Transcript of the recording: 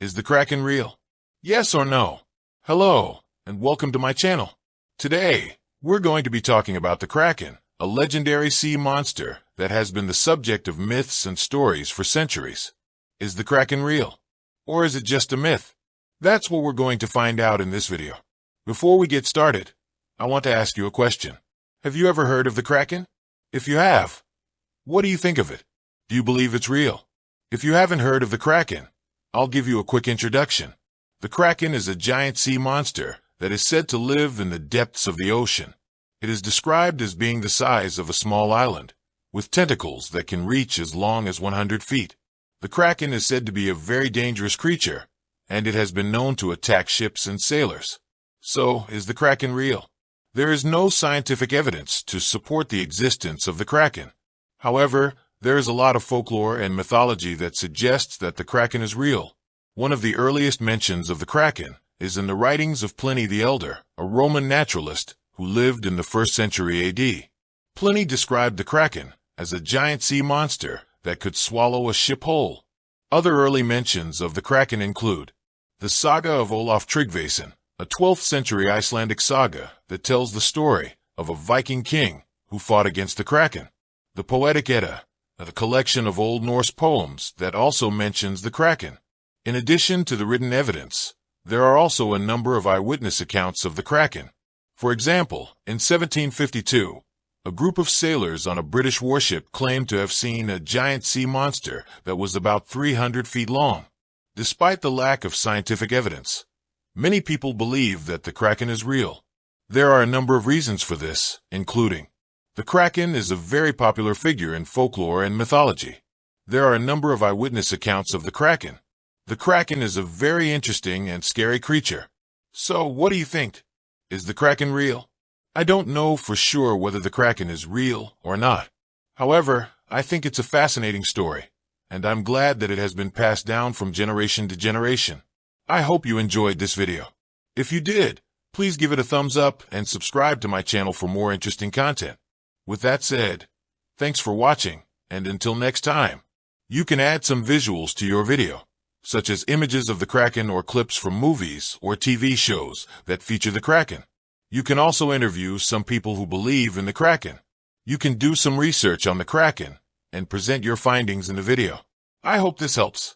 Is the kraken real? Yes or no? Hello, and welcome to my channel. Today, we're going to be talking about the kraken, a legendary sea monster that has been the subject of myths and stories for centuries. Is the kraken real? Or is it just a myth? That's what we're going to find out in this video. Before we get started, I want to ask you a question. Have you ever heard of the kraken? If you have, what do you think of it? Do you believe it's real? If you haven't heard of the kraken, I'll give you a quick introduction. The kraken is a giant sea monster that is said to live in the depths of the ocean. It is described as being the size of a small island, with tentacles that can reach as long as 100 feet. The kraken is said to be a very dangerous creature, and it has been known to attack ships and sailors. So, is the kraken real? There is no scientific evidence to support the existence of the kraken. However, there is a lot of folklore and mythology that suggests that the kraken is real. One of the earliest mentions of the kraken is in the writings of Pliny the Elder, a Roman naturalist who lived in the 1st century AD. Pliny described the kraken as a giant sea monster that could swallow a ship whole. Other early mentions of the kraken include the saga of Olaf Tryggvason, a 12th century Icelandic saga that tells the story of a Viking king who fought against the kraken. The Poetic Edda, a collection of Old Norse poems that also mentions the kraken. In addition to the written evidence, there are also a number of eyewitness accounts of the kraken. For example, in 1752, a group of sailors on a British warship claimed to have seen a giant sea monster that was about 300 feet long. Despite the lack of scientific evidence, many people believe that the kraken is real. There are a number of reasons for this, including the kraken is a very popular figure in folklore and mythology. There are a number of eyewitness accounts of the kraken. The kraken is a very interesting and scary creature. So, what do you think? Is the kraken real? I don't know for sure whether the kraken is real or not. However, I think it's a fascinating story, and I'm glad that it has been passed down from generation to generation. I hope you enjoyed this video. If you did, please give it a thumbs up and subscribe to my channel for more interesting content. With that said, thanks for watching, and until next time, you can add some visuals to your video, such as images of the kraken or clips from movies or TV shows that feature the kraken. You can also interview some people who believe in the kraken. You can do some research on the kraken and present your findings in the video. I hope this helps.